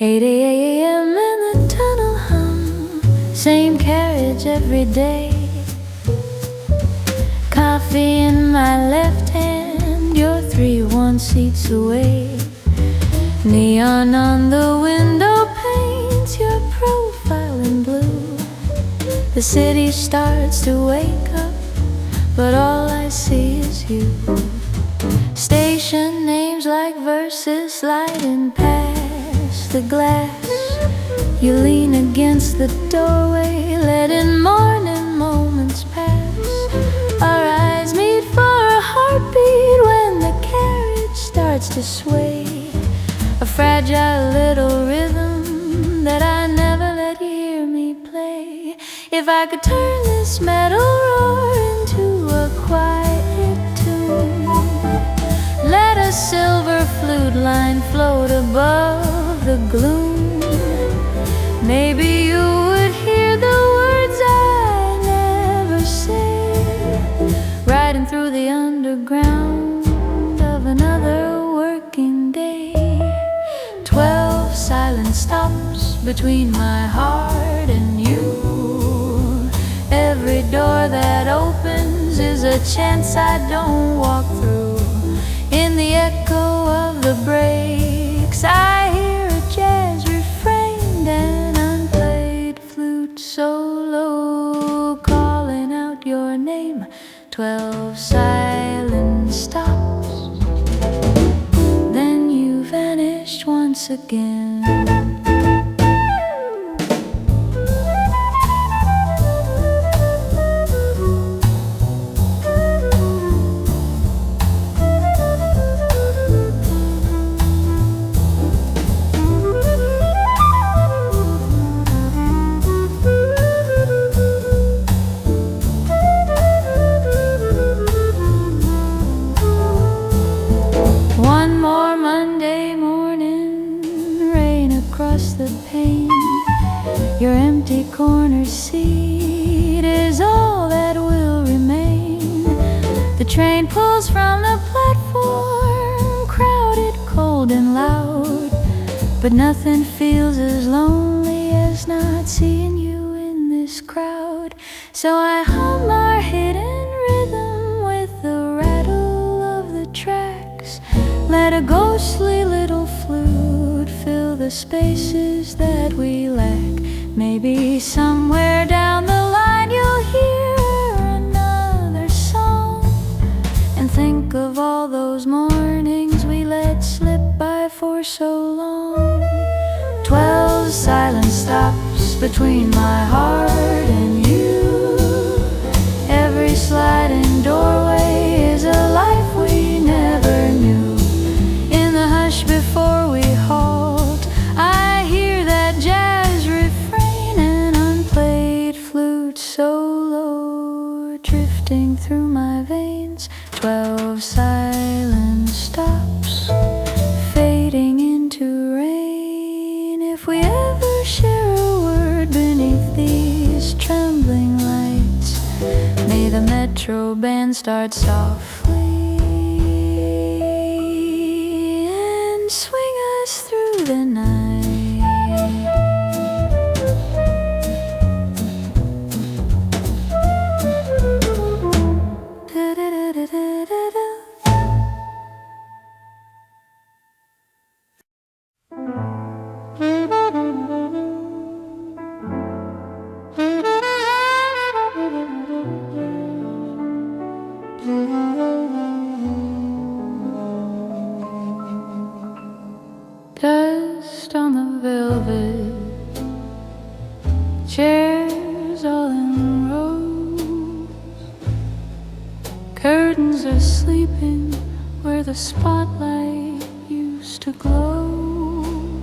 8 a.m. in the tunnel hum, same carriage every day. Coffee in my left hand, you're 3 seats away. Neon on the window paints your profile in blue. The city starts to wake up, but all I see is you. Station names like verses sliding past the glass. You lean against the doorway, letting morning moments pass. Our eyes meet for a heartbeat when the carriage starts to sway. A fragile little rhythm that I never let you hear me play. If I could turn this metal roar into a quiet tune, let a silver flute line float above the gloom. Maybe you would hear the words I never say, riding through the underground of another working day. 12 silent stops between my heart and you. Every door that opens is a chance I don't walk through. In the echo of the breaks, I hear a jazz refrain and unplayed flute solo calling out your name. 12 silent stops, then you vanished once again. One more Monday morning, rain across the pane. Your empty corner seat is all that will remain. The train pulls from the platform, crowded, cold and loud, but nothing feels as lonely as not seeing you in this crowd. So I hum our hidden rhythm with the rattle of the tracks. Let a ghostly little flute fill the spaces that we lack. Maybe somewhere down the line you'll hear another song, and think of all those mornings we let slip by for so long. 12 silent stops between my heart and you. Every sliding doorway is a life we never knew. Before we halt, I hear that jazz refrain and unplayed flute solo drifting through my veins. 12 silent stops fading into rain. If we ever share a word beneath these trembling lights, may the metro band start softly, swing us through the night. Dust on the velvet, chairs all in rows. Curtains are sleeping where the spotlight used to glow.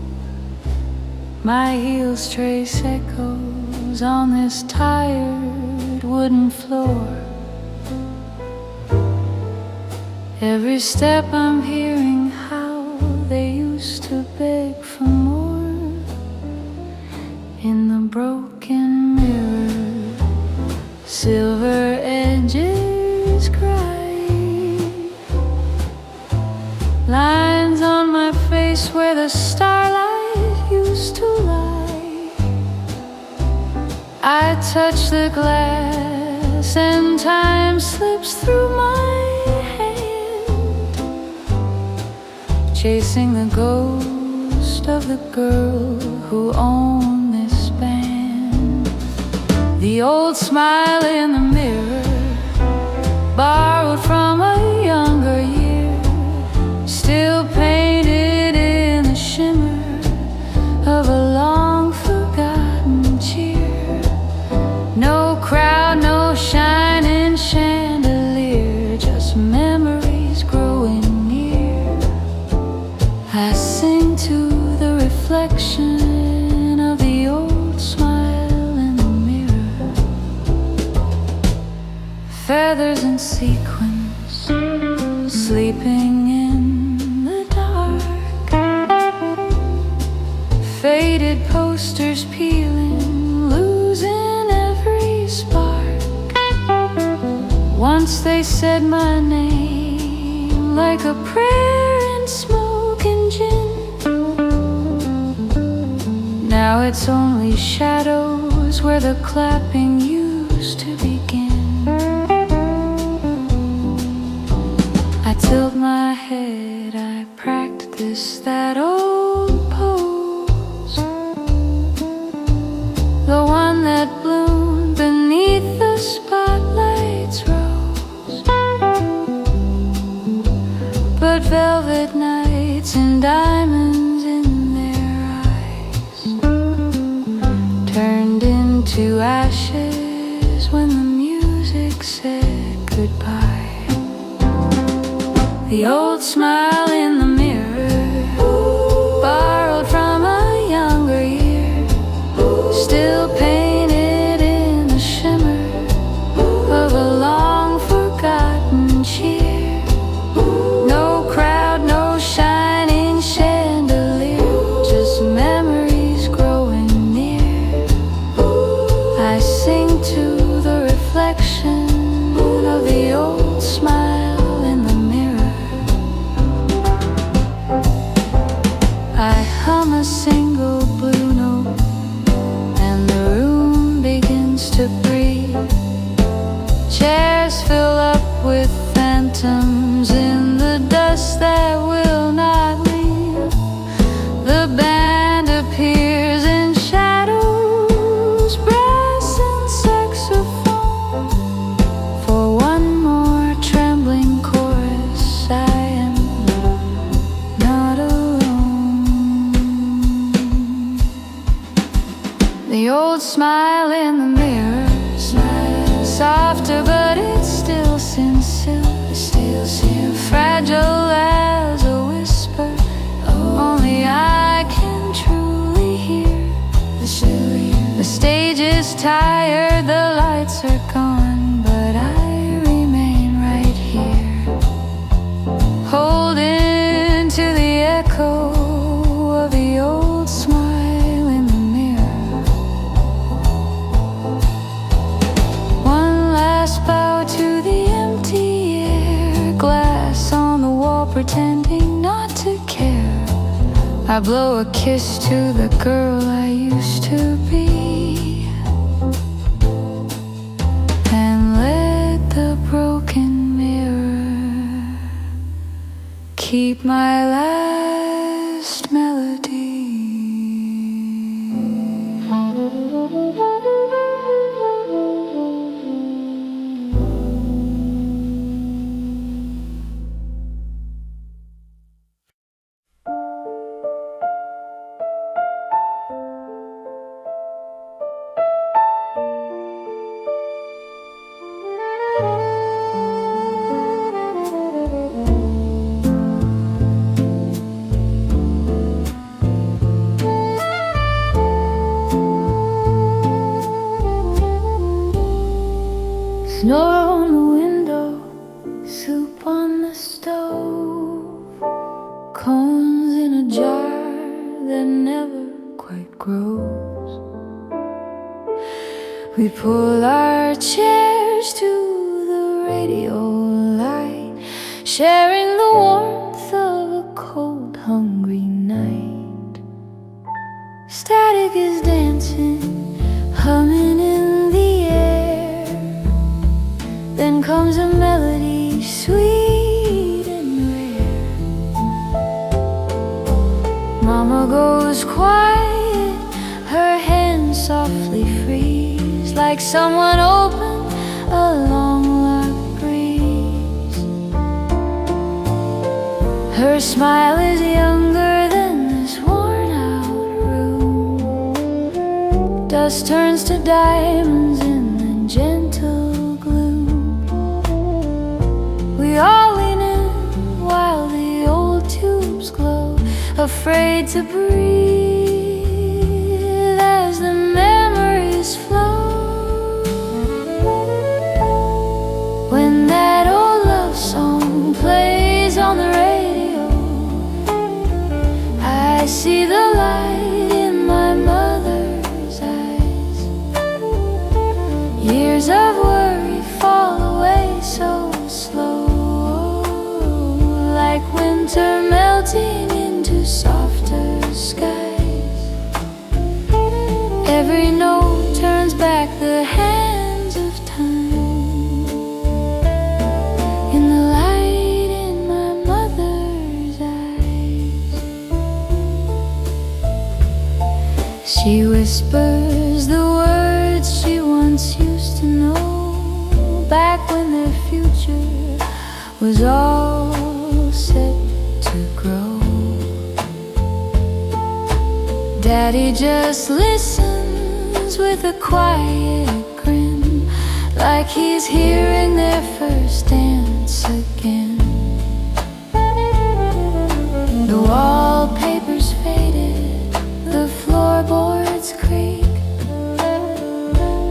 My heels trace echoes on this tired wooden floor. Every step I'm hearing how they used to beg for more. In the broken mirror, silver edges cry. Lines on my face where the starlight used touch the glass and time slips through my hand, chasing the ghost of the girl who owned this band. The old smile in the mirror, borrowed from a younger year, still painted in the shimmer of a long forgotten cheer. No crowd, no shining chandelier, just memories growing near. I sing to the reflection of the old smile in the mirror. Feathers and sequins, sleeping in the dark. Faded posters peeling, losing every spark. Once they said my name like a prayer in smoke and gin. Now it's only shadows where the clapping used to begin. I tilt my head, I practice that old pose, the one that bloomed beneath the spotlight's rose. But velvet nights and diamonds in their eyes turned into ashes when the music said goodbye. The old smile in the mirror, borrowed from a younger year, still painted in the shimmer of a long forgotten cheer. No crowd, no shining chandelier, just memories growing near. I sing to the reflection of the old smile in the mirror. I hum a single blue note and the room begins to breathe. Chairs fill up with phantoms in the dust that will not leave. The band appears in shadows, brass and saxophone. For one more trembling chorus, I am not alone. The old smile in the mirror, softer but it's still sincere, fragile as a whisper, only I can truly hear. The stage is tired, the lights are gone, but I remain right here, holding to the echo of the old smile in the mirror. One last bow to the empty air, glass on the wall pretending not to care. I blow a kiss to the girl I used to be, and let the broken mirror keep my last melody. Snow on the window, soup on the stove, cones in a jar that never quite grows. We pull our chairs to the radio light, sharing the warmth of a cold, hungry night. Static is dancing, humming in the Mama goes quiet, her hands softly freeze, like someone opened a long locked breeze. Her smile is younger than this worn out room. Dust turns to diamonds in the gentle gloom. We all lean in while the old tubes glow, afraid to breathe as the memories flow. When that old love song plays on the radio, I see the light in my mother's eyes. Years of worry fall away so slow, like winter melting into softer skies. Every note turns back the hands of time, in the light in my mother's eyes. She whispers the words she once used to know, back when their future was all set to grow. Daddy just listens with a quiet grin, like he's hearing their first dance again. The wallpaper's faded, the floorboards creak,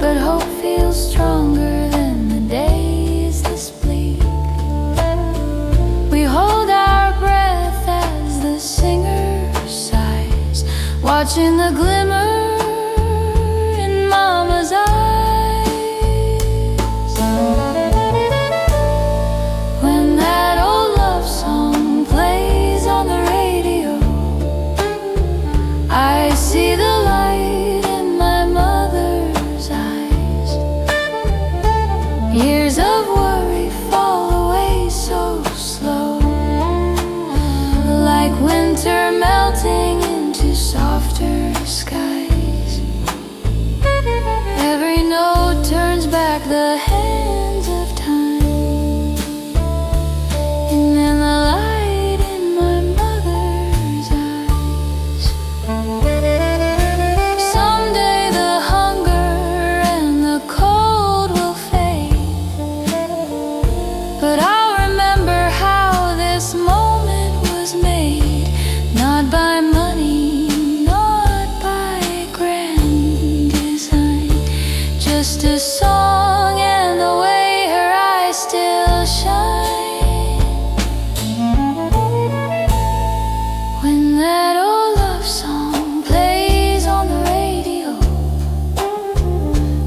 but hope feels stronger than the days this bleak. We hold our breath as the singer sighs, watching the glimmer in Mama's eyes. When that old love song plays on the radio, I see the light in my mother's eyes. Years of worry fall away so slow, like winter melting into softer skies. Every note turns back the hands of time, and then the light in my mother's eyes. Someday the hunger and the cold will fade, but I'll remember how this moment was made, not by money, not by grand design, just a song and the way her eyes still shine. When that old love song plays on the radio,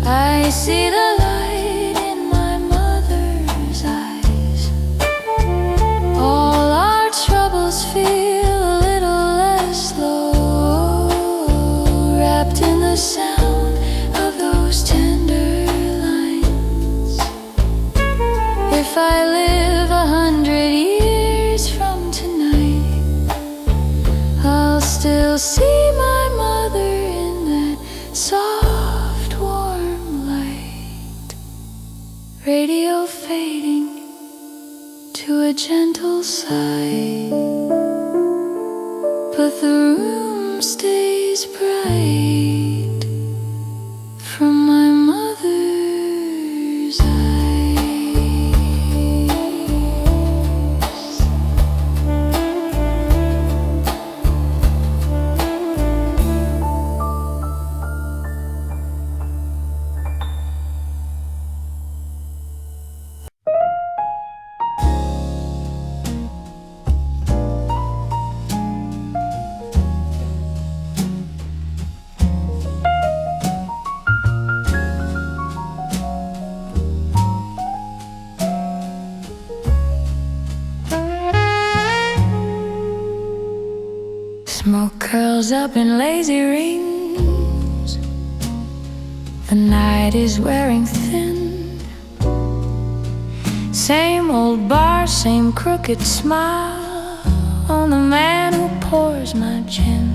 I see the light in my mother's eyes. All our troubles feel a little less slow, wrapped in the sound of those tender lines. If I live 100 years from tonight, I'll still see my mother in that soft, warm light. Radio fading to a gentle sigh, but the room stays bright from my mother's eyes. Smoke curls up in lazy rings. The night is wearing thin. Same old bar, same crooked smile on the man who pours my gin.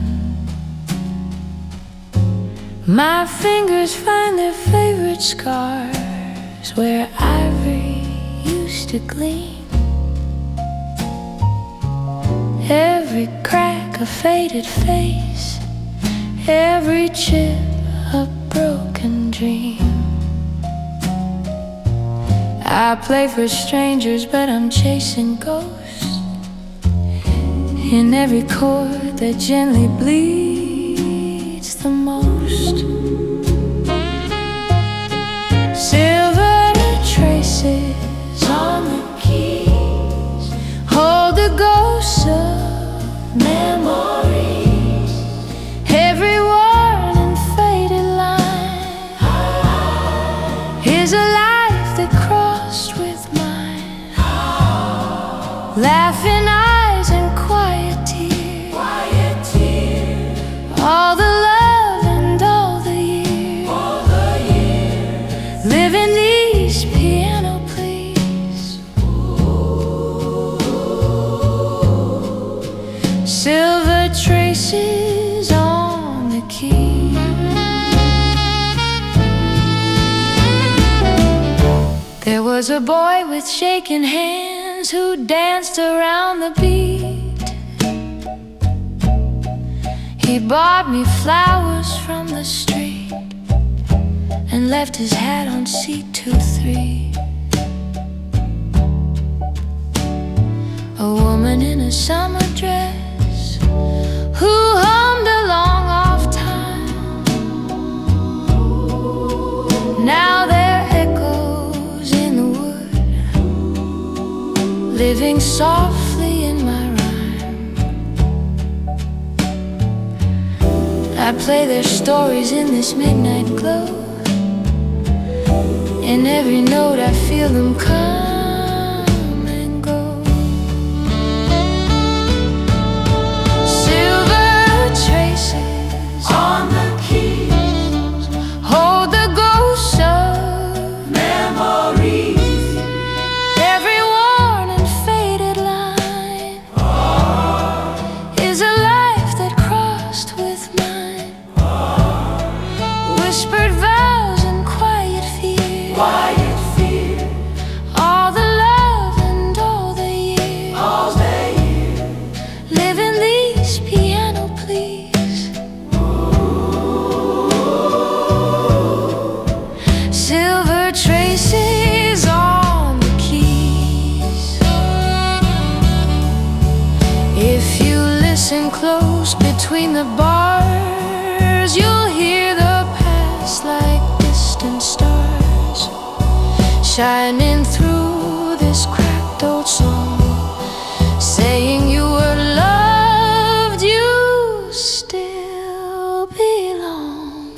My fingers find their favorite scars where ivory used to gleam. Every crack a faded face, every chip a broken dream. I play for strangers, but I'm chasing ghosts in every chord that gently bleeds the most. Silver traces on the keys hold the ghosts of memories. Every worn and faded line is a life that crossed with mine. Laughing eyes and quiet tears, all the love and all the years, live in these piano pleas. Silver traces on the key. There was a boy with shaking hands who danced around the beat. He bought me flowers from the street and left his hat on seat 2-3. A woman in a summer dress who hummed along off time. Now there are echoes in the wood, living softly in my rhyme. I play their stories in this midnight glow. In every note I feel them come and go. Silver traces on the keys hold the ghosts of memories. Every worn and faded line is a life that crossed with mine. Whispered vows and quiet fear, all the love and all the years, live in these piano pleas. Silver traces on the keys. If you listen close between the bars, you'll hear the past like distant stars shining through this cracked old song, saying you were loved, you still belong.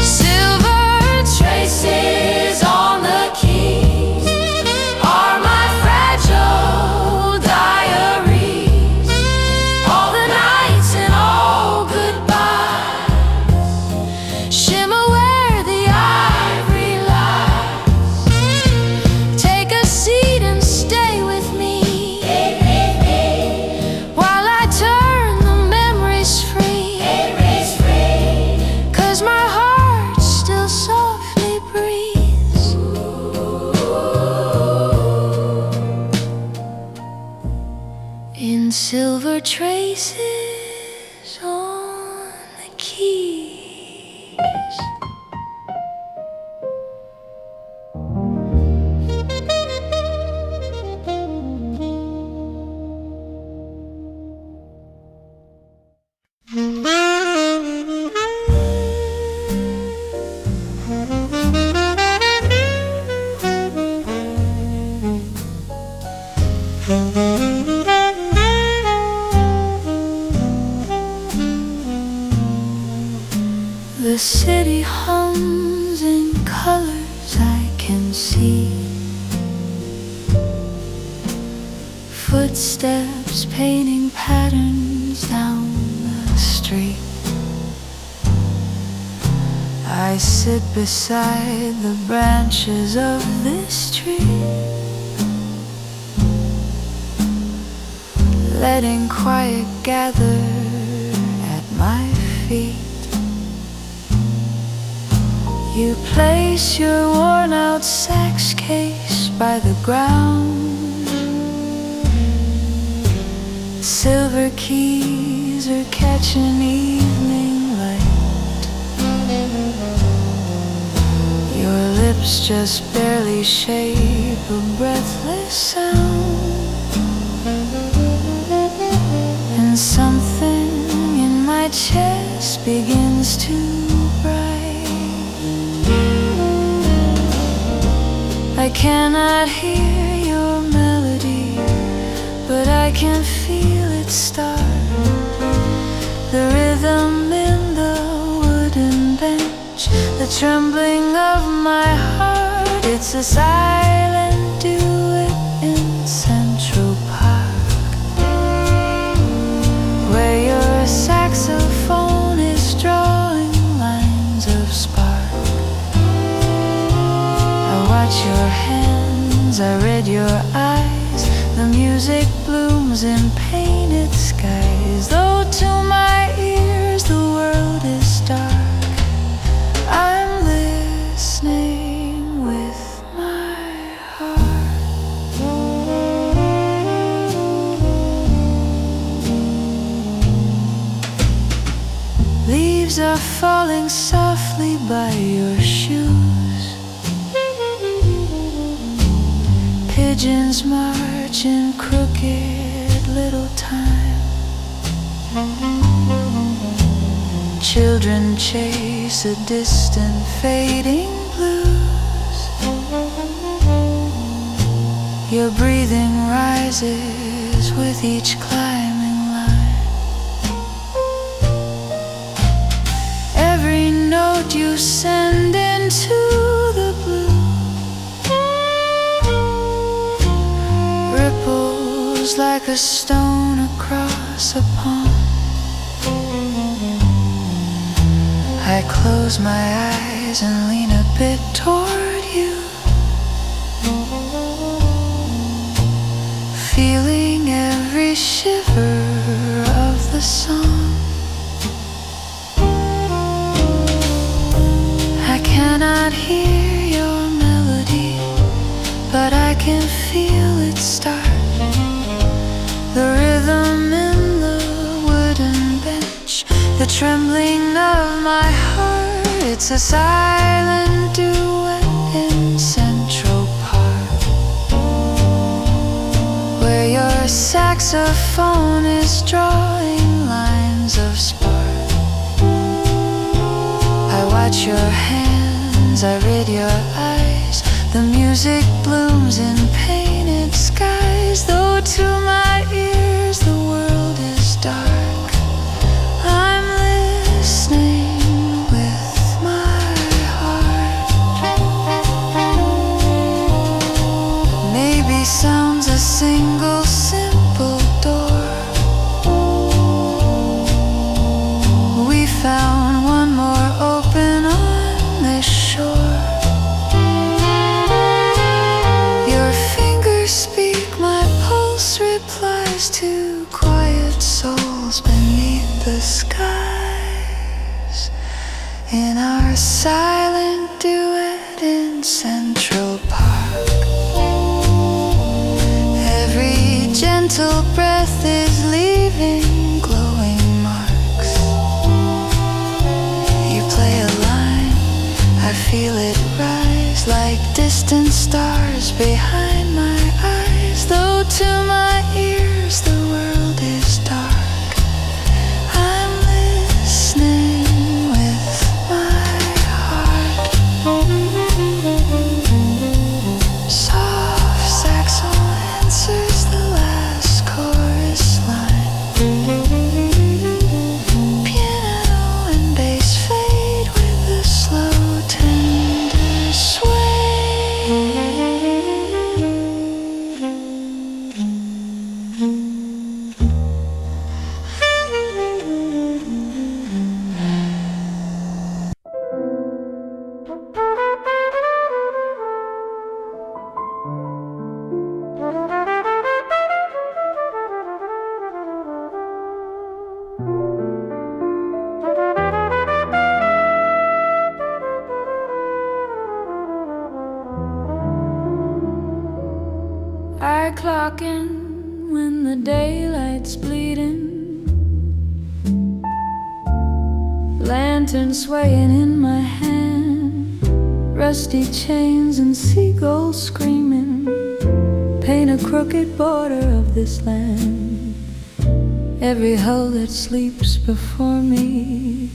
Silver traces on the keys are my fragile diaries. All the nights and all goodbyes shimmer where the ivory lies. Take a seat and stay with me while I turn the memories free. 'Cause my heart still softly breathes in silver traces on the keys. The city hums in colors I can see. Footsteps painting patterns down the street. I sit beside the branches of this tree. letting quiet gather at my feet. You place your worn-out sax case by the ground. Silver keys are catching evening light. Your lips just barely shape a breathless sound. And something in my chest begins to bright. I cannot hear your melody, but I can feel it start. The rhythm in the wooden bench, the trembling of my heart. It's a silent duet in Central Park, where your saxophone is drawing lines of spark. I watch your hands, I read your eyes. The music blooms in painted skies. Though to my ears the world is dark, I'm listening with my heart. Leaves are falling softly by your shoes. Pigeons march in crooked little time. Children chase a distant fading blues. Your breathing rises with each climbing line. Every note you send into the blue ripples like a stone across a pond. I close my eyes and lean a bit toward you, feeling every shiver of the song. I cannot hear your melody, but I can feel it start. The rhythm in the wooden bench, the trembling of my heart. It's a silent duet in Central Park, where your saxophone is drawing lines of spark. I watch your hands, I read your eyes. The music blooms in painted skies. Though to my ears the world is dark, I'm listening with my heart. Maybe sounds a single simple door. We found one more open on this shore. Replies to quiet souls beneath the skies, in our silent duet in Central Park. Every gentle breath is leaving glowing marks. You play a line, I feel it rise like distant stars behind my eyes. Though to my ears the world is dark, I'm listening with my heart. Soft saxo answers the last chorus line. Piano and bass fade with a slow tender sway. rocking when the daylight's bleeding, lantern swaying in my hand, rusty chains and seagulls screaming, paint a crooked border of this land. Every hull that sleeps before me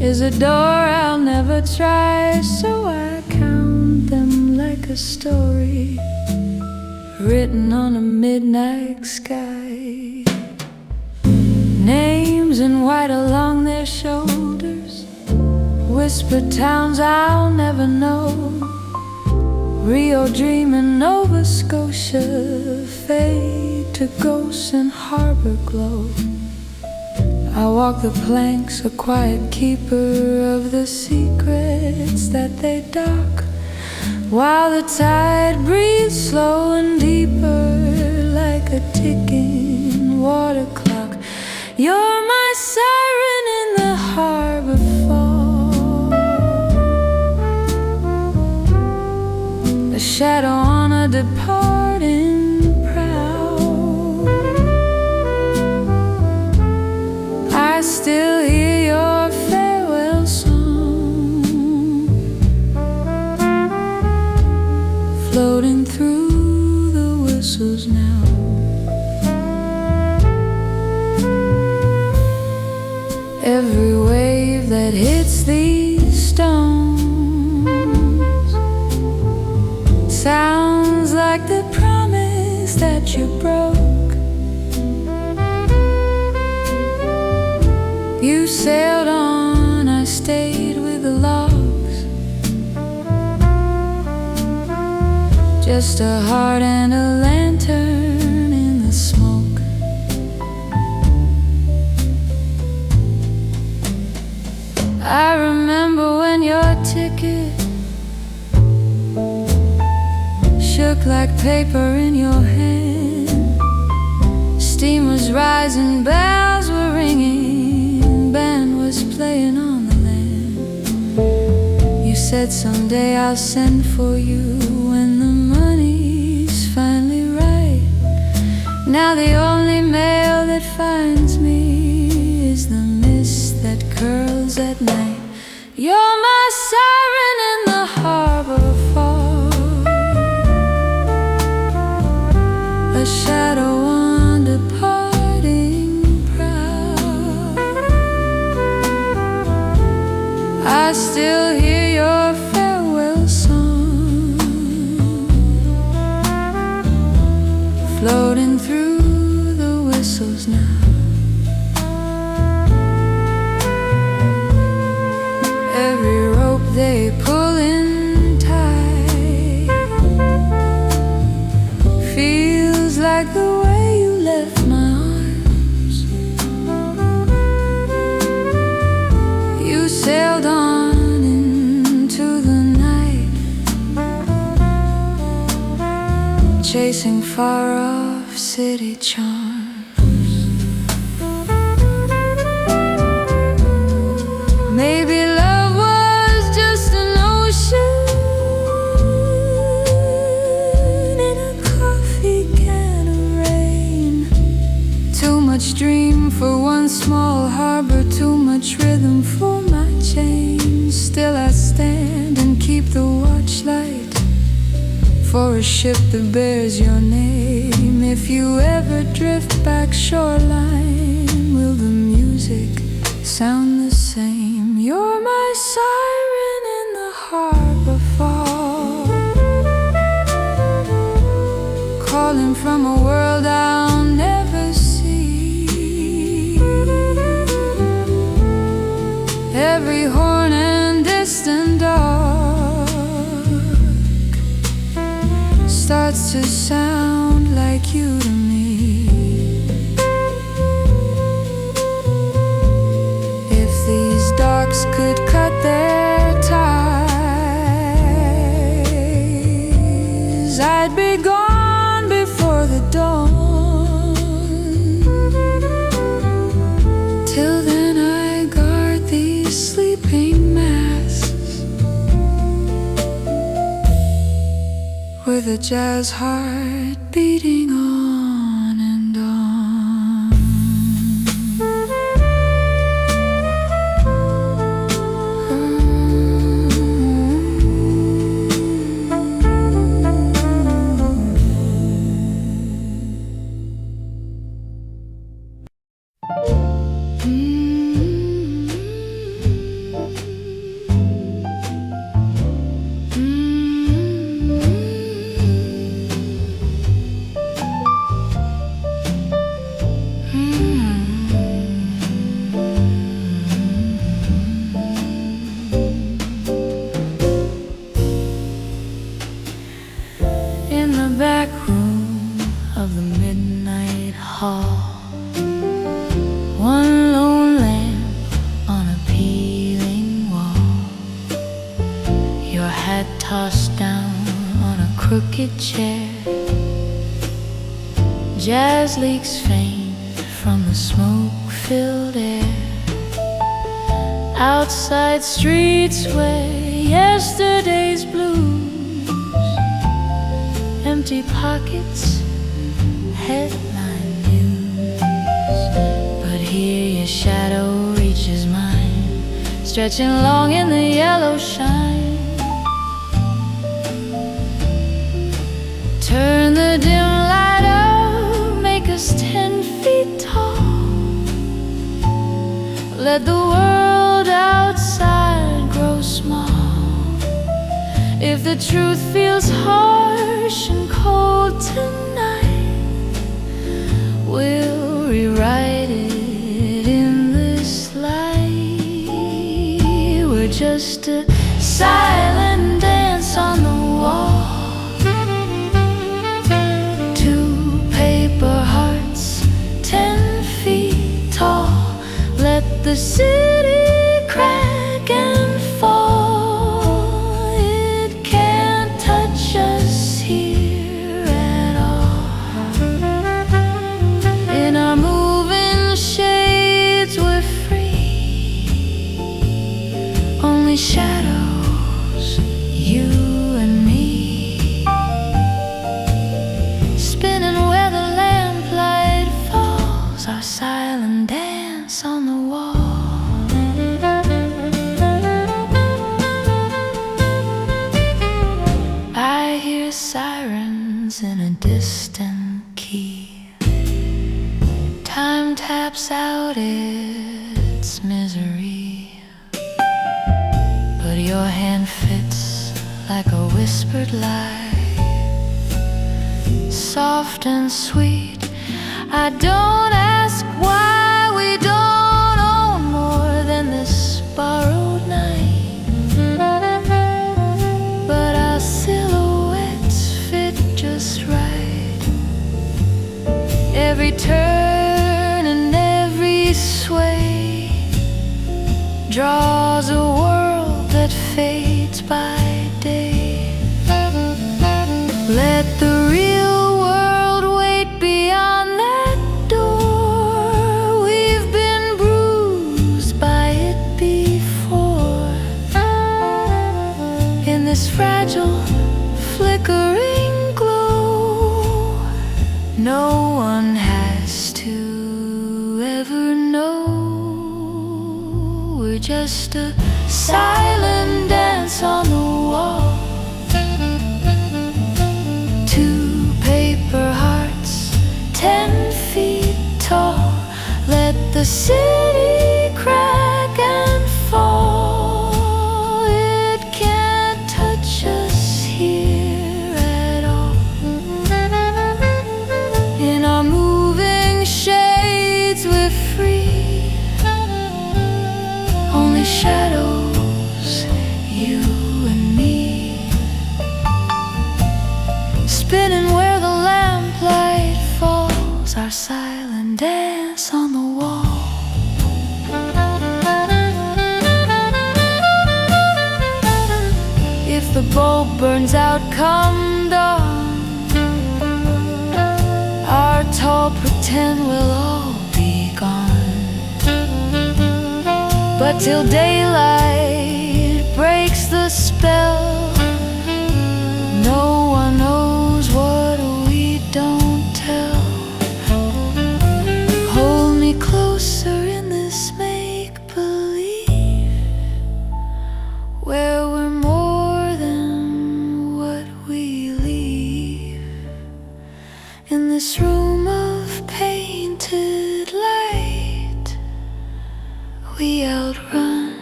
is a door I'll never try, so I count them like a story written on a midnight sky. Names in white along their shoulders, whispered towns I'll never know. Rio dreaming, Nova Scotia fade to ghosts in harbor glow. I walk the planks, a quiet keeper of the secrets that they dock, while the tide breathes slow and deeper like a ticking water clock. You're my siren in the harbor fog, a shadow on a departing prow. I still hear your farewell song floating through the whistles now. Every wave that hits these stones sounds like the promise that you broke. You sailed on, I stayed with the logs, just a heart and a lantern in the smoke. I remember when your ticket shook like paper in your hand. Steam was rising, bells were ringing, band was playing on the land. You said someday I'll send for you when the money's finally right. Now the only mail that finds me is the mist that curls at night. You're my siren in the harbor fog, a shadow on departing prow. I still hear your farewell song floating through the whistles now. Every rope they pull in tight feels like the way you left my arms. You sailed on into the night, chasing far-off city charms. Maybe love was just an ocean in a coffee can of rain. Too much dream for one small harbor, too much rhythm for my chain. Still I stand and keep the watch light for a ship that bears your name. If you ever drift back shoreline, will the music sound the same? You're my siren in the harbor fog, calling from a world I'll never see. Every horn and distant dog starts to sound like you to me. Darks could cut their ties, I'd be gone before the dawn. Till then I guard these sleeping masks with a jazz heart beating on. In the back room of the midnight hall, one lone lamp on a peeling wall, your hat tossed down on a crooked chair, jazz leaks faint from the smoke-filled air. Outside streets where yesterday's blues, empty pockets, headline news. But here your shadow reaches mine, stretching long in the yellow shine. Turn the dim light up, make us 10 feet tall. Let the world outside grow small. If the truth feels harsh and cold tonight, we'll rewrite it in this light. We're just a silent dance on the wall, two paper hearts 10 feet tall. Let the city crack and fall. It can't touch us here at all. In our moving shades we're free, only shadows, you and me, spinning where the lamplight falls, our silent dance on the wall. I hear sirens in a distant key. Time taps out its misery, but your hand fits like a whispered lie, soft and sweet. I don't ask why we don't own more than this borrowed night, but our silhouettes fit just right. Every turn and every sway draws a world that fades by day. Let the real world wait beyond that door. We've been bruised by it before. In this fragile, flickering glow, no one has to ever know. We're just a silent dance on the wall, two paper hearts 10 feet tall. Let the city crack and fall. It can't touch us here at all. In our moving shades we're free, only shadows, you and me, spinning where the lamplight falls, our silent dance on the wall. If the bulb burns out come dawn, our tall pretend will all be gone. But till daylight breaks the spell, no one knows what we don't tell. Hold me closer in this make-believe, where we're more than what we leave. In this room of painted light, we outrun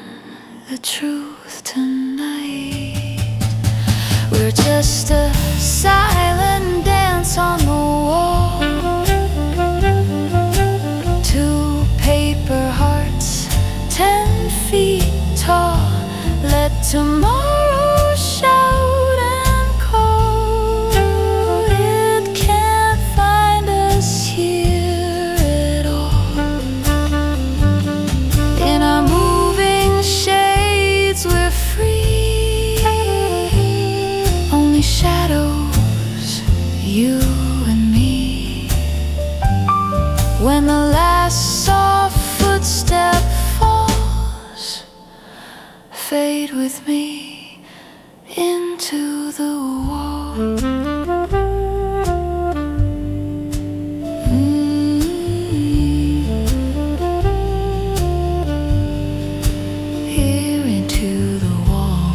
the truth tonight. We're just a silent dance on the wall, tomorrow shout and cold, it can't find us here at all. In our moving shades we're free, only shadows, you and me. When the last soft footstep falls, fade with me into the wall. Here into the wall.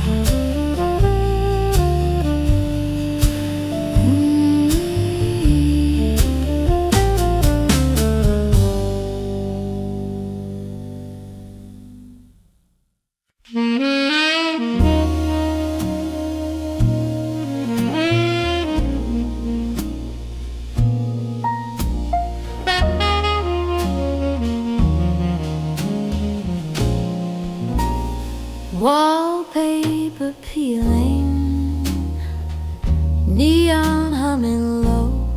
Wallpaper peeling, neon humming low,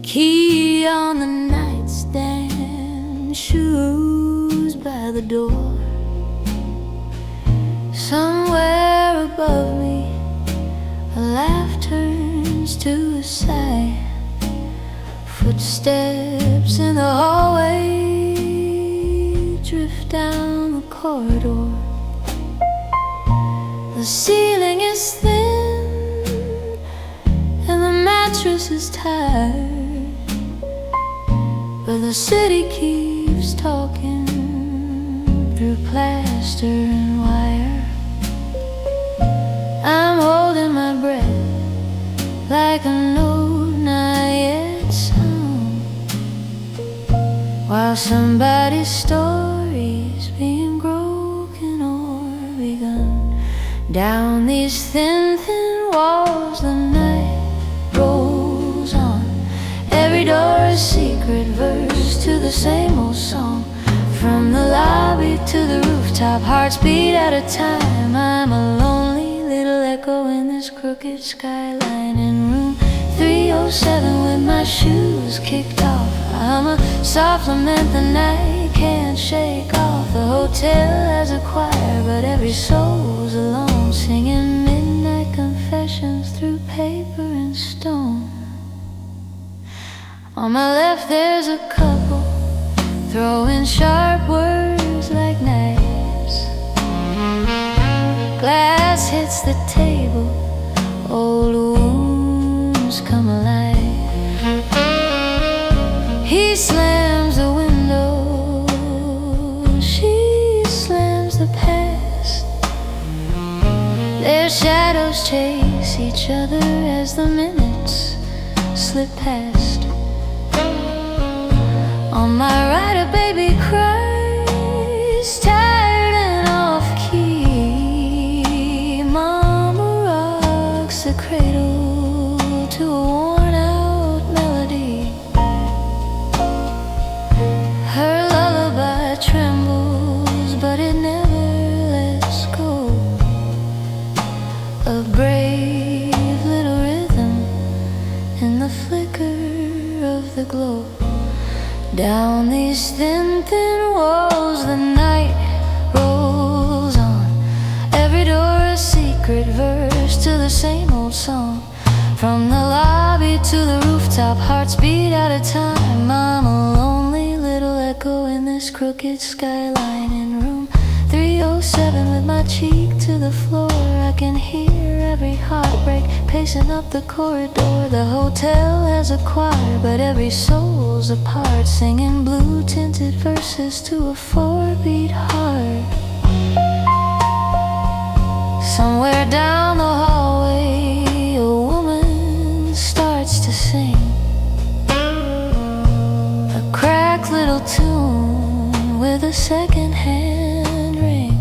key on the nightstand, shoes by the door. Somewhere above me, a laugh turns to a sigh. Footsteps in the hallway drift down the corridor. The ceiling is thin and the mattress is tired, but the city keeps talking through plaster and wire. I'm holding my breath like a note not yet sung, while somebody's story's being broken or begun. Down these thin, thin walls the night rolls on. Every door a secret verse to the same old song. From the lobby to the rooftop, hearts beat at a time. I'm a lonely little echo in this crooked skyline. In room 307 with my shoes kicked off, I'm a soft lament the night can't shake off. The hotel has a choir, but every soul's alone, singing midnight confessions through paper and stone. On my left there's a couple throwing sharp words like knives. Glass hits the table, old wounds come alive. He slams the window, she slams the past. Their shadows chase each other as the minutes slip past. On my right a baby cries, tired and off key. Mama rocks the cradle to a worn out melody. Her lullaby trembles, but it never lets go. A brave little rhythm in the flicker of the glow. Down these thin, thin walls the night rolls on. Every door a secret verse to the same old song. From the lobby to the rooftop, hearts beat at a time. I'm a lonely little echo in this crooked skyline. In room 307 with my cheek to the floor, I can hear every heartbreak pacing up the corridor. The hotel has a choir, but every soul's apart, singing blue-tinted verses to a four-beat heart. Somewhere down the hallway, a woman starts to sing a cracked little tune with a second-hand ring.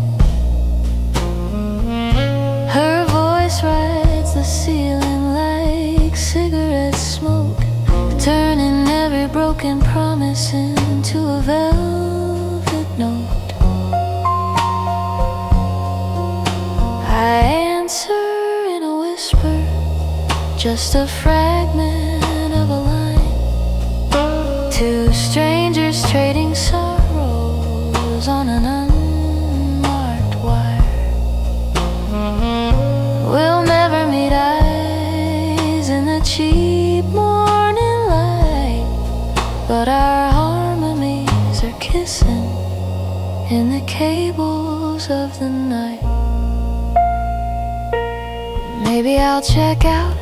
Her voice rides the ceiling like cigarette smoke, turning every broken promise into a velvet note. just a fragment of a line. Two strangers trading sorrows on an unmarked wire. We'll never meet eyes in the cheap morning light, but our harmonies are kissing in the cables of the night. Maybe I'll check out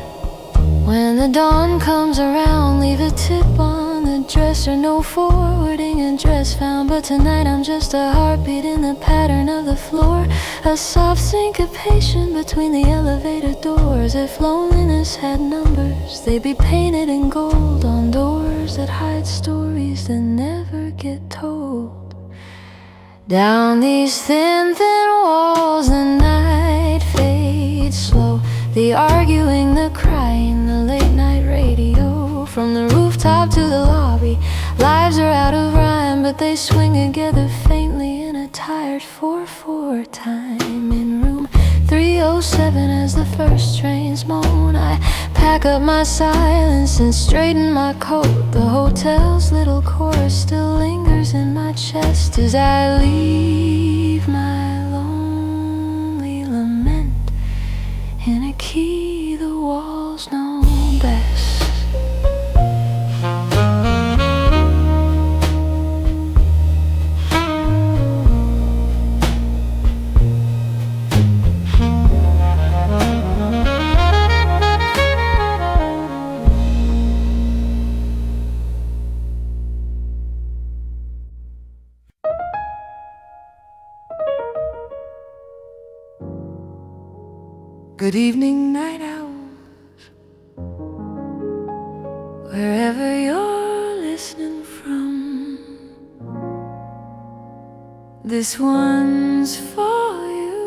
when the dawn comes around. Leave a tip on the dresser, no forwarding address found. But tonight I'm just a heartbeat in the pattern of the floor, a soft syncopation between the elevator doors. If loneliness had numbers, they'd be painted in gold on doors that hide stories that never get told. Down these thin, thin walls the night fades slow. The arguing, the crying, the late night radio. From the rooftop to the lobby, lives are out of rhyme, but they swing together faintly in a tired 4/4 time. In room 307 as the first trains moan, I pack up my silence and straighten my coat. The hotel's little chorus still lingers in my chest as I leave my lonely lament in a key the walls know best. Good evening, night owls, wherever you're listening from. This one's for you.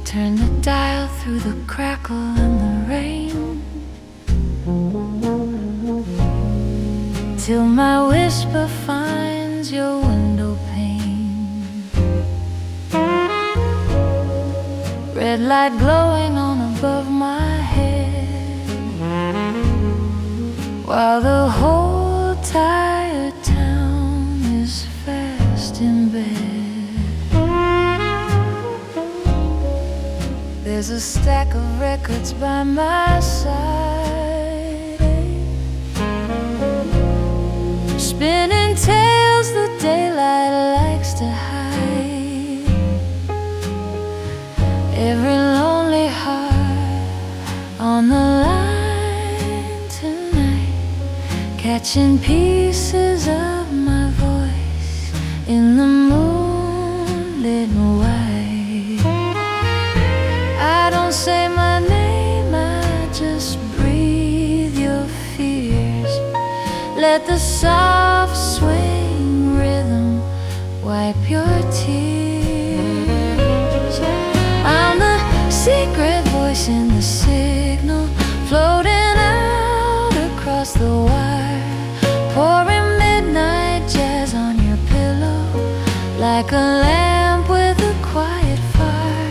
Turn the dial through the crackle and the rain, till my whisper finds your window pane. Red light glowing on above my head, while the whole tired town is fast in bed. There's a stack of records by my side, spinning tales the daylight likes to hide. Every lonely heart on the line tonight, catching pieces of my voice in the moonlit white. I don't say my name, I just breathe your fears. Let the soft swing rhythm wipe your tears. I'm the secret voice in the signal, floating out across the wire, pouring midnight jazz on your pillow, like a lamp with a quiet fire.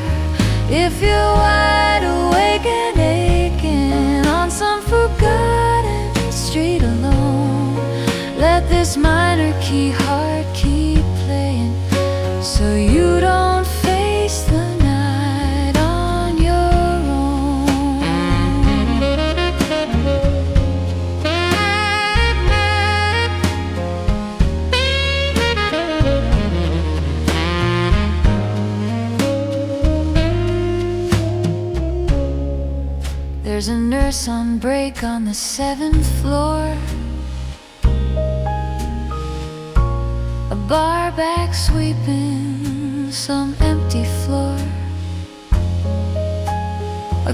If you're wide awake and aching on some forgotten street alone, let this minor key heart keep playing, so you don't face the night on your own. There's a nurse on break on the 7th floor, a bar back sweeping some empty floor,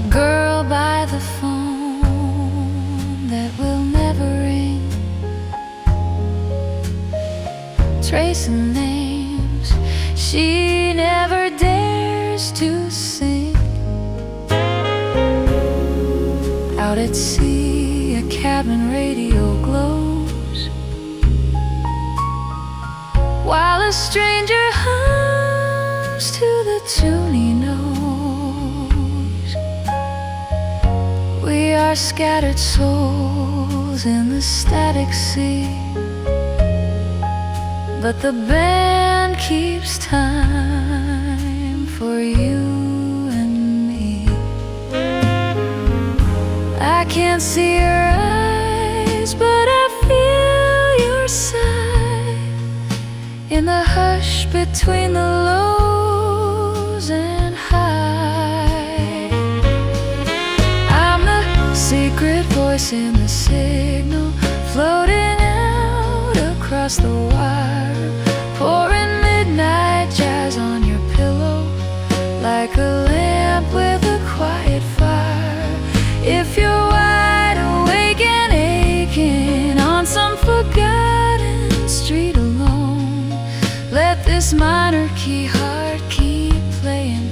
a girl by the phone that will never ring, tracing names she never dares to sing. Out at sea, a cabin radio glows, while a stranger hums moves to the tune he knows. We are scattered souls in the static sea, but the band keeps time for you and me. I can't see your eyes, but I feel your sigh in the hush between the lows and high. I'm the secret voice in the signal, floating out across the wire, pouring midnight jazz on your pillow like a lamp with a quiet fire. If you're wide awake and aching on some forgotten street alone, let this minor key heart keep playing,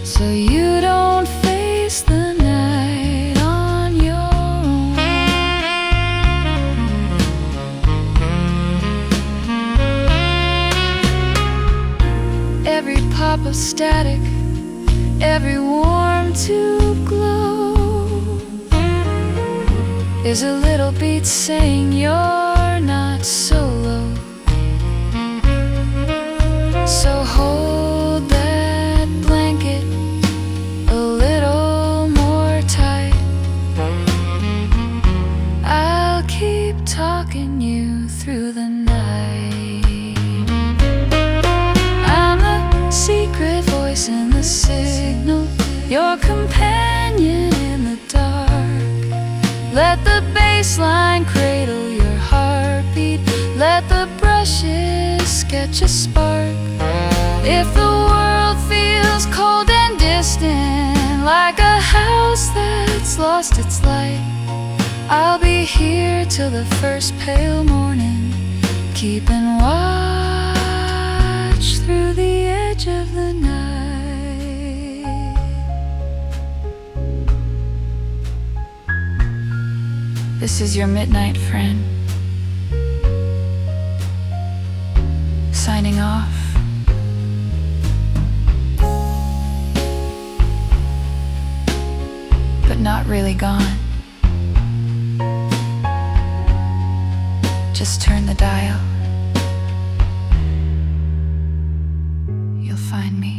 so you don't face the night on your own. Every pop of static, every warm tube glow is a little beat saying you're not solo. So hold that blanket a little more tight. I'll keep talking you through the night. I'm the secret voice in the signal, your companion in the dark. Let the bass line cradle your heartbeat, let the brushes sketch a spark. If the world feels cold and distant, like a house that's lost its light, I'll be here till the first pale morning, keeping watch through the edge of the night. This is your midnight friend, signing off. But not really gone. Just turn the dial. You'll find me.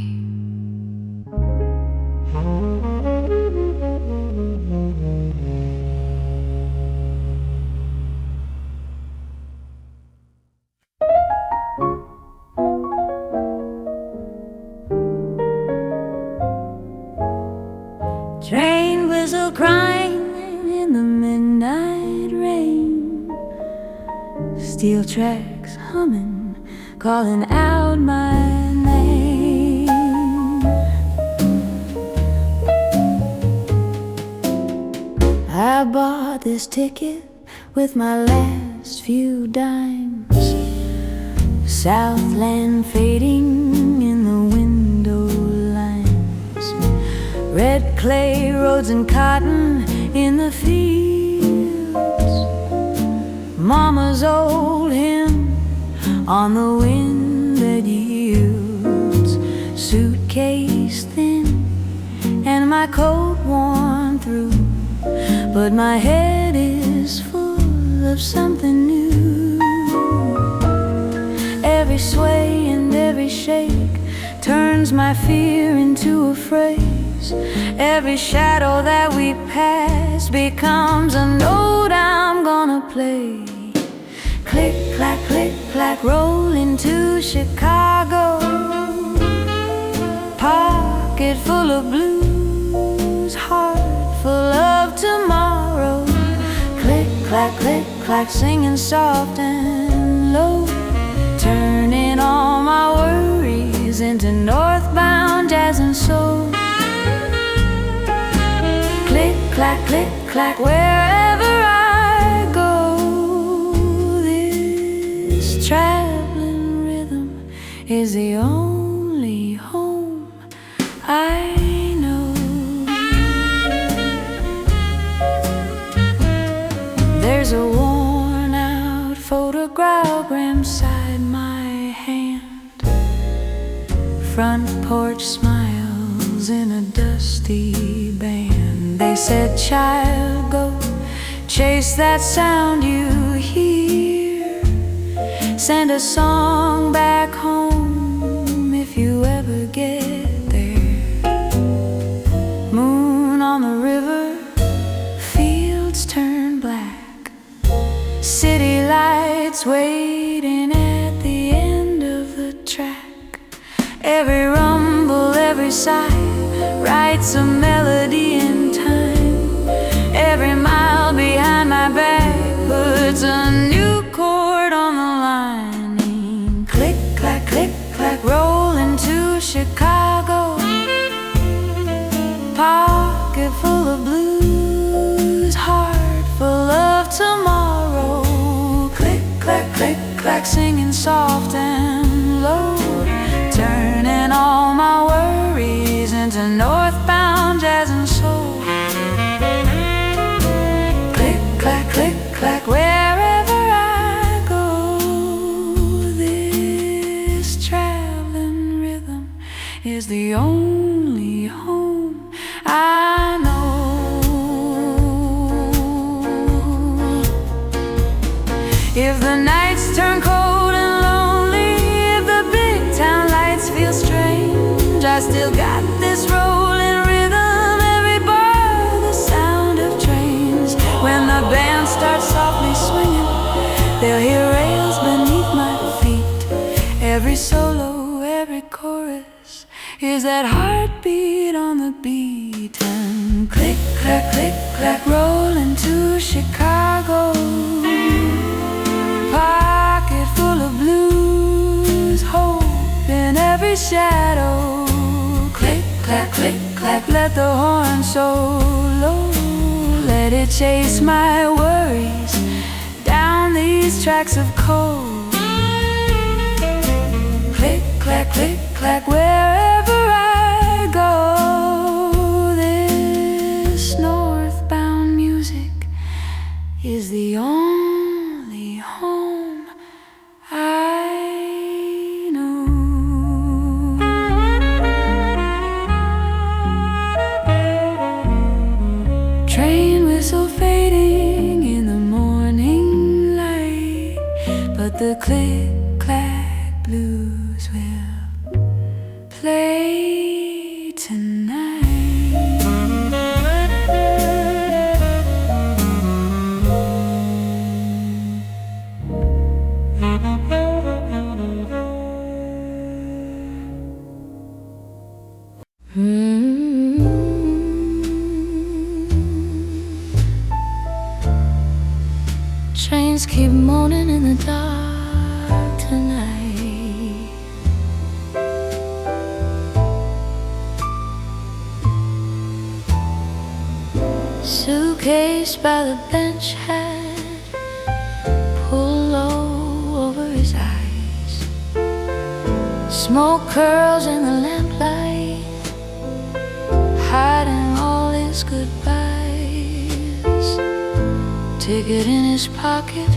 Train whistle crying in the midnight rain, steel tracks humming, calling out my name. I bought this ticket with my last few dimes, Southland fading in the window lines, red clay roads and cotton in the fields, Mama's old hymn on the wind that yields, suitcase thin and my coat worn through, but my head is full of something new. Every sway and every shake turns my fear into a phrase. Every shadow that we pass becomes a note I'm gonna play. Click, clack, rolling to Chicago, pocket full of blues, heart full of tomorrow. Click, clack, singing soft and low, turning all my worries into northbound jazz and soul. Click, clack, wherever I go, this traveling rhythm is the only home I know. There's a worn out photograph beside my hand, front porch smiles in a dusty band. They said, child, go chase that sound you hear. Send a song back home if you ever get there. Moon on the river, fields turn black, city lights waiting at the end of the track. Every rumble, every sigh writes a melody in time. Every mile behind my back puts a new chord on the lining. Click, clack, click, clack, rolling to Chicago. Pocket full of blues, heart full of tomorrow. Click, clack, click, clack, singing soft and low, turning all my worries into northbound jazz and soul. Click, clack, click, clack, wherever I go, this traveling rhythm is the only home I know. If the nights turn cold and lonely, if the big town lights feel strange, I still got this rolling rhythm. Every bar, the sound of trains. When the band starts softly swinging, they'll hear rails beneath my feet. Every solo, every chorus is that heartbeat on the beat. And click, clack, click, clack, rolling to Chicago. Pocket full of blues, hope in every shadow. Click, clack, click, clack, let the horn so low, let it chase my worries down these tracks of coal. Click, clack, click, clack, wherever I go, this northbound music is the only home I know. Train whistle fading in the morning light, but the click-clack blues will play tonight. Trains keep moaning in the dark tonight. Suitcase by the bench hat pulled low over his eyes. Smoke curls in the lamplight, hiding all his goodbyes. Ticket in his pocket,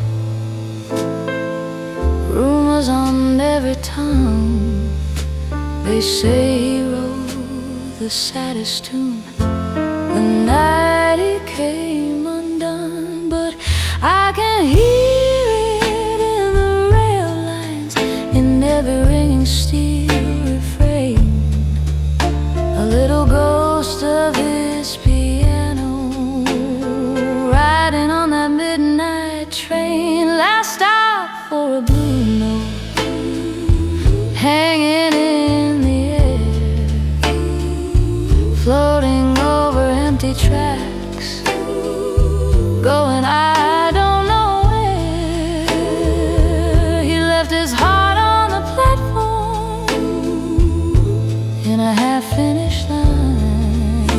rumors on every tongue. They say he wrote the saddest tune the night he came undone. But I can hear it in the rail lines, in every ringing steel refrain. A little ghost of his piano riding on that midnight train. Last stop for a blue note hanging in the air, floating over empty tracks, going I don't know where. He left his heart on the platform in a half-finished line,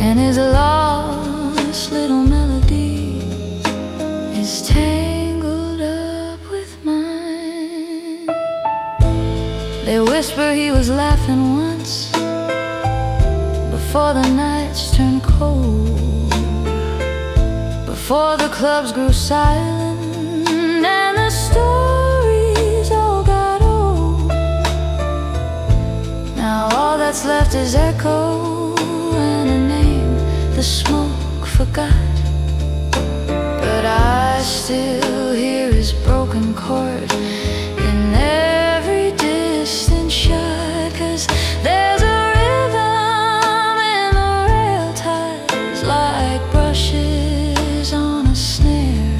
and his lost little melody is tangled up with mine. They whisper he was laughing once before the nights turned cold, before the clubs grew silent and the stories all got old. that's left is echo and a name the smoke forgot. But I still hear his broken chord in every distant shot, 'cause there's a rhythm in the rail ties like brushes on a snare,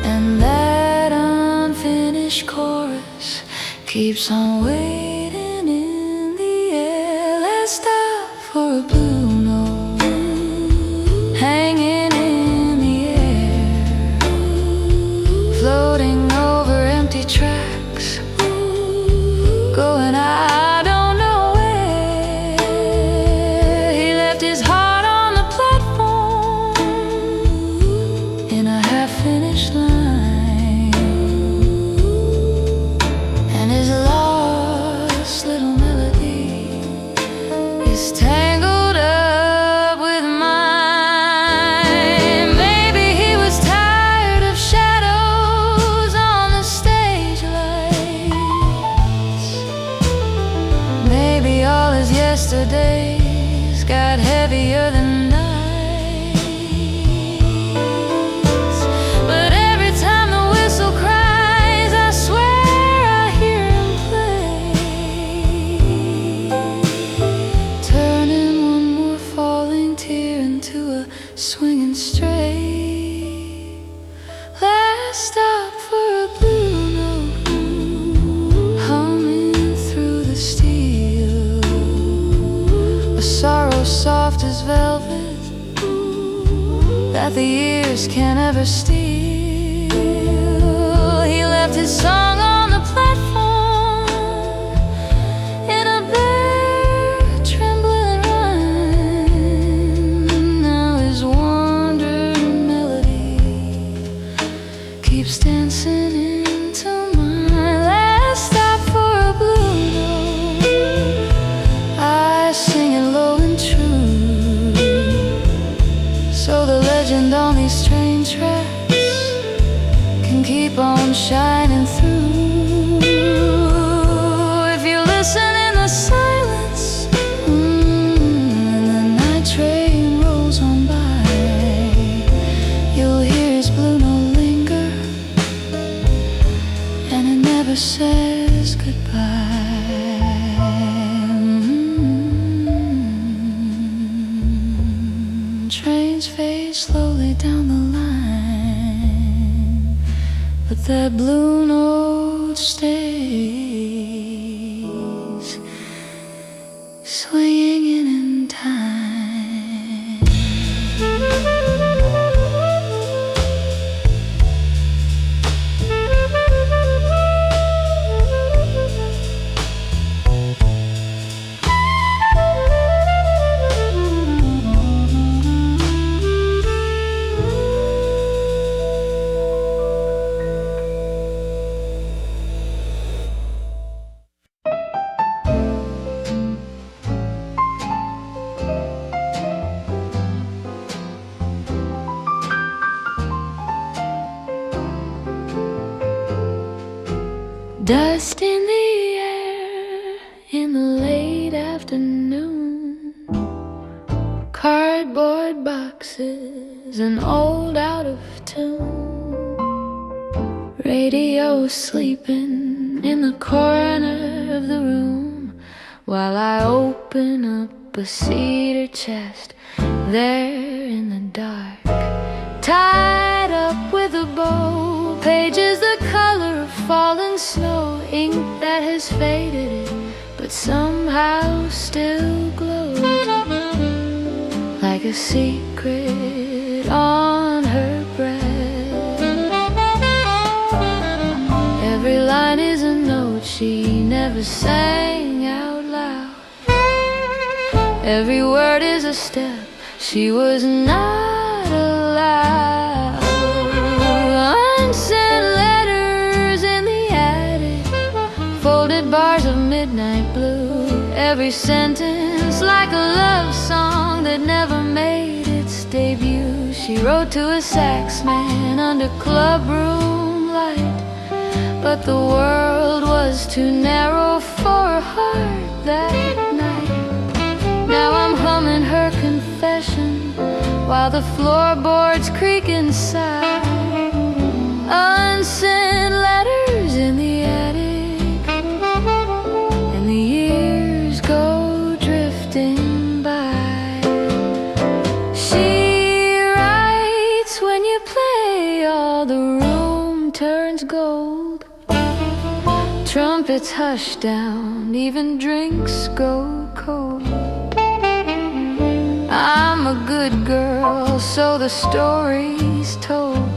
and that unfinished chorus keeps on waiting in the air. Let's stop for a blue note hanging in the air, floating over empty tracks, going I don't know where. He left his heart on the platform in a half-finished line, and his lost little melody is tangled up with mine. Maybe he was tired of shadows on the stage lights. Maybe all his yesterdays got heavier than nights. But every time the whistle cries, I swear I hear him play, turning one more falling tear into a swinging stray. Let's stop for a blue note humming through the steel, a sorrow soft as velvet that the years can't ever steal. He left his song on the platform in a bare trembling rhyme. Now his wandering melody keeps dancing into mine. Let's stop for a blue note, I sing it low and true, so the legend on these train tracks can keep on shining through. If you listen in the silence, and the night train rolls on by, you'll hear his blue note linger, and it never says goodbye. Trains fade slowly down the line, but that blue note stays swinging in time. Dust in the air in the late afternoon, cardboard boxes and old out of tune, radio sleeping in the corner of the room, while I open up a cedar chest there in the dark, tied up with a bow, pages the color of fallen snow, ink that has faded but somehow still glows like a secret on her breath. Every line is a note she never sang out loud, every word is a step she was not allowed. Unsent letters in the attic, folded bars of midnight blue, every sentence like a love song that never made its debut. She wrote to a sax man under club room light, but the world was too narrow for a heart that night. feeling her confession while the floorboards creak inside. Unsent letters in the attic, and the years go drifting by. She writes, when you play, all the room turns gold. Trumpets hush down, even drinks go cold. I'm a good girl, so the story's told,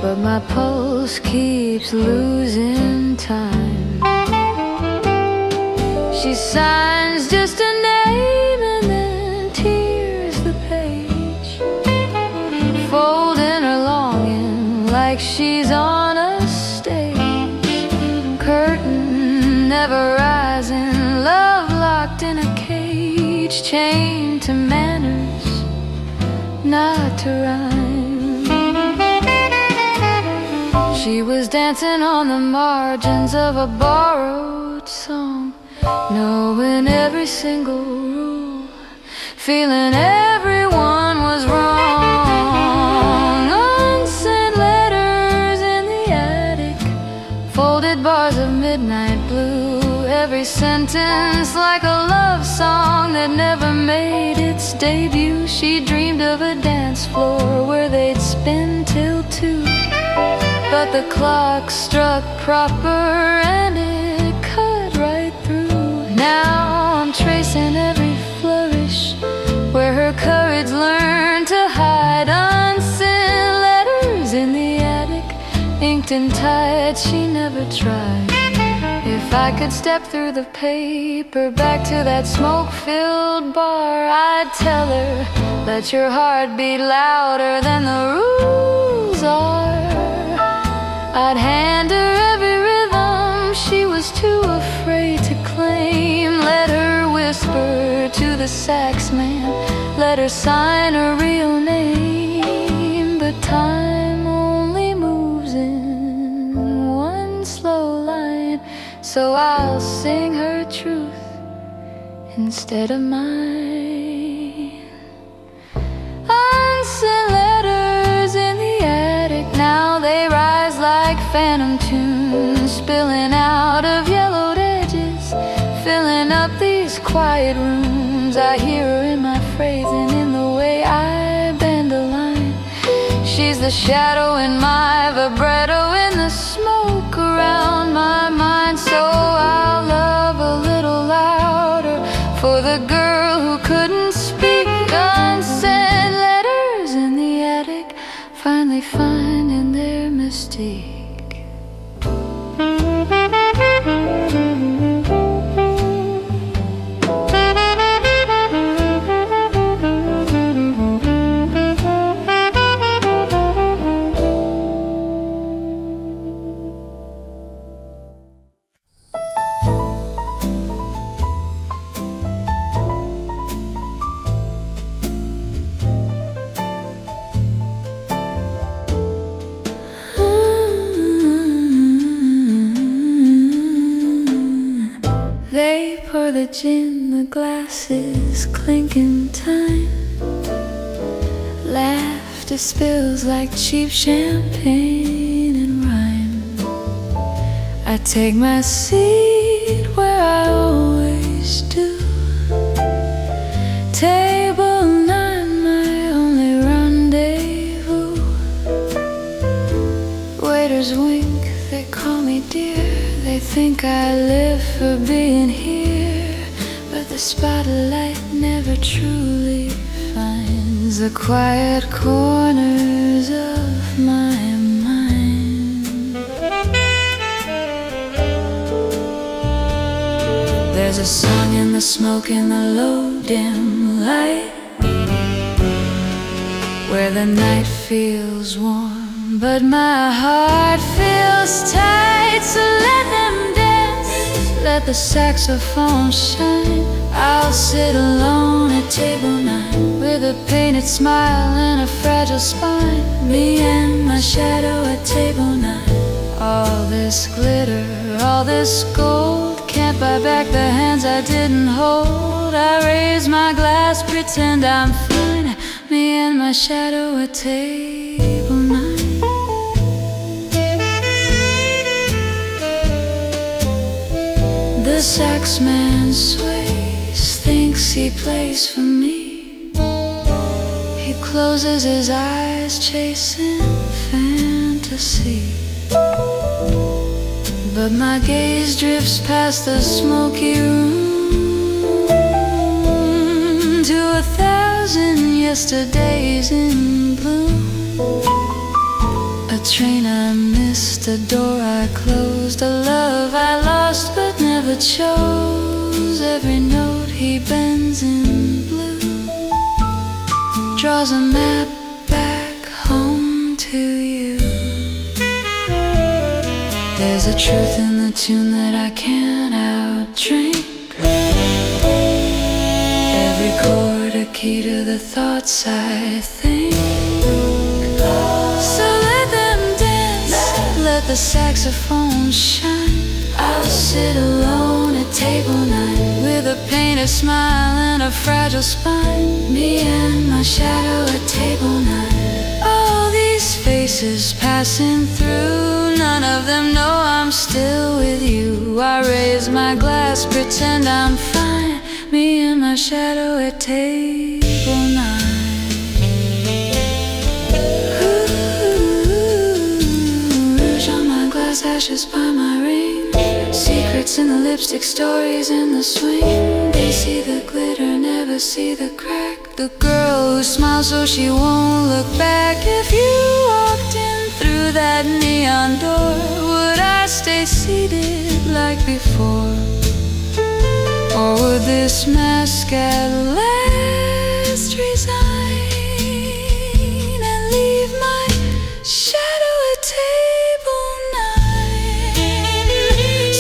but my pulse keeps losing time. She signs just a name and then tears the page, folding her longing like she's on a stage. Curtain never rising, love locked in a cage, chained to manners, not to rhyme. She was dancing on the margins of a borrowed song, knowing every single rule, feeling everyone was wrong. Unsent letters in the attic, folded bars of midnight blue, every sentence like a love song that never made its debut. She dreamed of a dance floor where they'd spin till 2, but the clock struck proper and it cut right through. Now I'm tracing every flourish where her courage learned to hide. Unsent letters in the attic, inked in tight, she never tried. If I could step through the paper back to that smoke-filled bar, I'd tell her, let your heart beat louder than the rules are. I'd hand her every rhythm she was too afraid to claim. Let her whisper to the sax man, let her sign her real name. But time only moves in one slow line, so I'll sing her truth instead of mine. Unsent letters in the attic, now they rise like phantom tunes, spilling out of yellowed edges, filling up these quiet rooms. I hear her in my phrasing, in the way I bend a line. She's the shadow in my vibrato, in the smoke around my mind. So I'll love a little louder for the girl who couldn't speak. Unsent letters in the attic, finally finding their mystique. They pour the gin, the glasses clinking time. Laughter spills like cheap champagne and rhyme. I take my seat where I always do. Table 9, my only rendezvous. Waiters wink, they call me dear. They think I live for being here, but the spotlight never truly finds the quiet corners of my mind. There's a song in the smoke in the low dim light, where the night feels warm but my heart feels tight. So let them dance, let the saxophone shine. I'll sit alone at table 9 with a painted smile and a fragile spine. Me and my shadow at table 9. All this glitter, all this gold can't at my back, the hands I didn't hold. I raise my glass, pretend I'm fine. Me and my shadow at table 9. The sax man sways, thinks he plays for me. He closes his eyes, chasing fantasy. But my gaze drifts past the smoky room to 1,000 yesterdays in bloom. A train I missed, a door I closed, a love I lost but never chose. Every note he bends in blue draws a map back home to you. There's a truth in the tune that I can't outdrink. Every chord a key to the thoughts I think. So let them dance, let the saxophone shine. I'll sit alone at table 9 with a painted smile and a fragile spine. Me and my shadow at table 9. All these faces passing through, none of them know I'm still with you. I raise my glass, pretend I'm fine. Me and my shadow at table 9. Rouge on my glass, ashes by my ring. Secrets in the lipstick, stories in the swing. They see the glitter, never see the crack. The girl who smiles so she won't look back. If you walked in through that neon door, would I stay seated like before? Or would this mask at last resign and leave my shadow at table 9?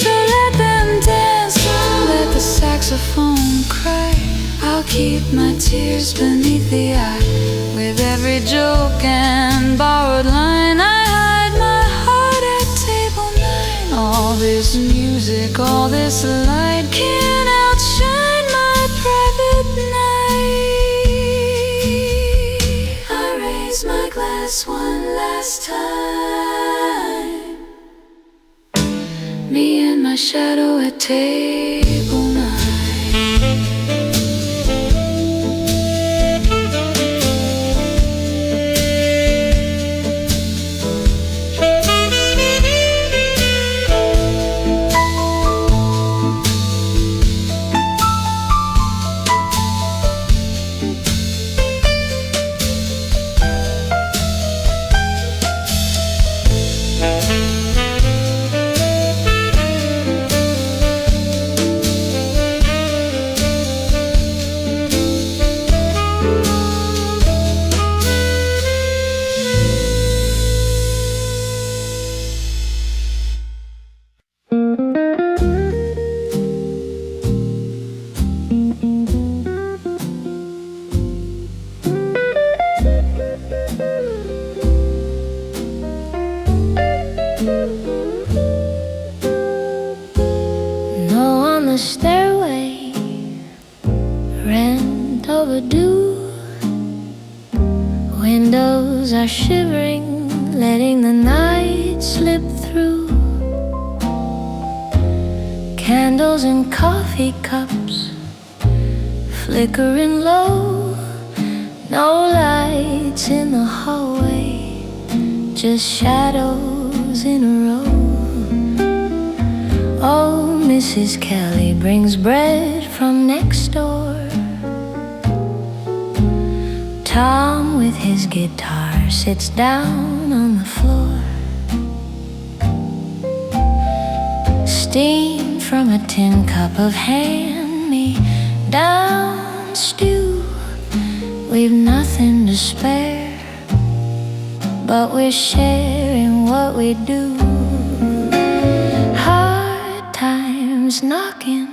So let them dance, let the saxophone cry. I'll keep my tears beneath the eye. With every joke and borrowed line, I hide my heart at table 9. All this music, all this light can't outshine my private night. I raise my glass one last time. Me and my shadow at table 9. The stairway, rent overdue. Windows are shivering, letting the night slip through. Candles and coffee cups flickering low. No lights in the hallway, just shadows in a row. Oh, Mrs. Kelly brings bread from next door. Tom with his guitar sits down on the floor. Steam from a tin cup of hand-me-down stew. We've nothing to spare, but we're sharing what we do. Knocking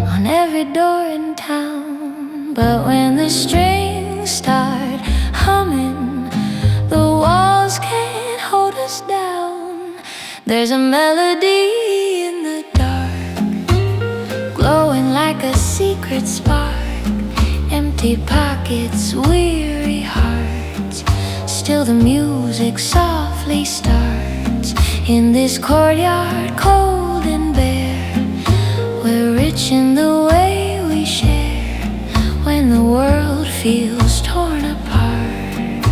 on every door in town, but when the strings start humming, the walls can't hold us down. There's a melody in the dark, secret spark. Empty pockets, weary hearts. Still the music softly starts. In this courtyard cold and bare, we're rich in the way we share. When the world feels torn apart,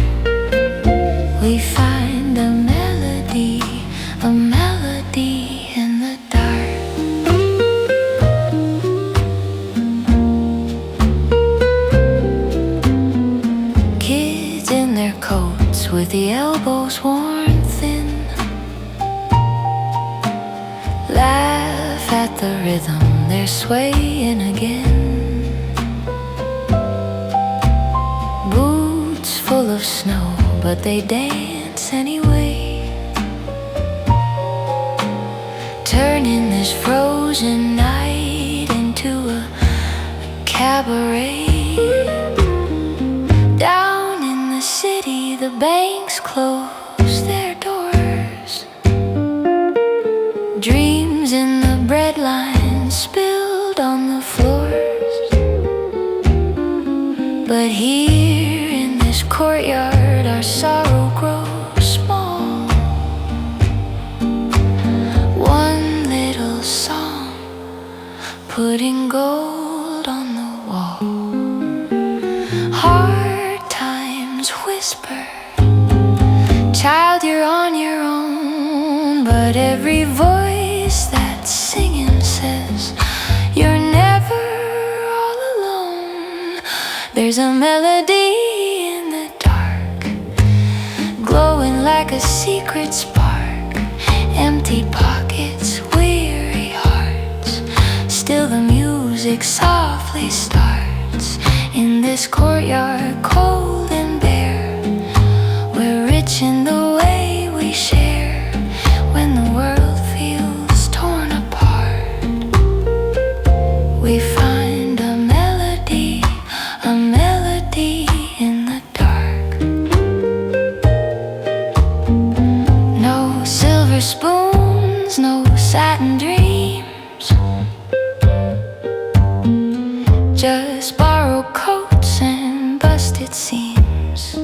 we find a melody in the dark. Kids in their coats with the elbows worn thin, laugh at the rhythm, they're swaying again. Boots full of snow, but they dance anyway, turning this frozen night into a cabaret. Down in the city, the banks close their doors. Dreams in the bread lines spilled on the floors. But here in this courtyard, our sorrow grows small. One little song, putting gold on the wall. Hard times whisper, child, you're on your own. But every voice that's singing says, you're never all alone. There's a melody in the dark, glowing like a secret spark. Empty pockets, weary hearts. Still the music softly starts. In this courtyard cold and bare, we're rich in the way we share. When the world feels torn apart, we find a melody in the dark. No silver spoons, no satin dreams, just borrowed coats and busted seams.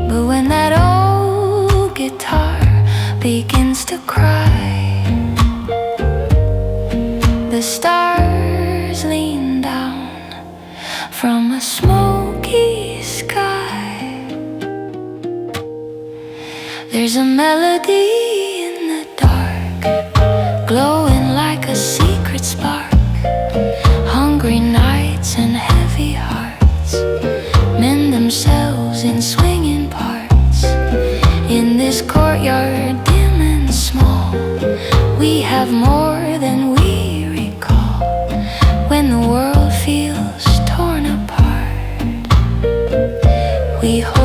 But when that old guitar begins to cry, the stars lean down from a smoky sky. There's a melody in the dark, glowing like a secret spark. Hungry nights and heavy hearts mend themselves in swinging parts. In this courtyard dim and small, we have more than we recall. When the world feels torn apart, we hold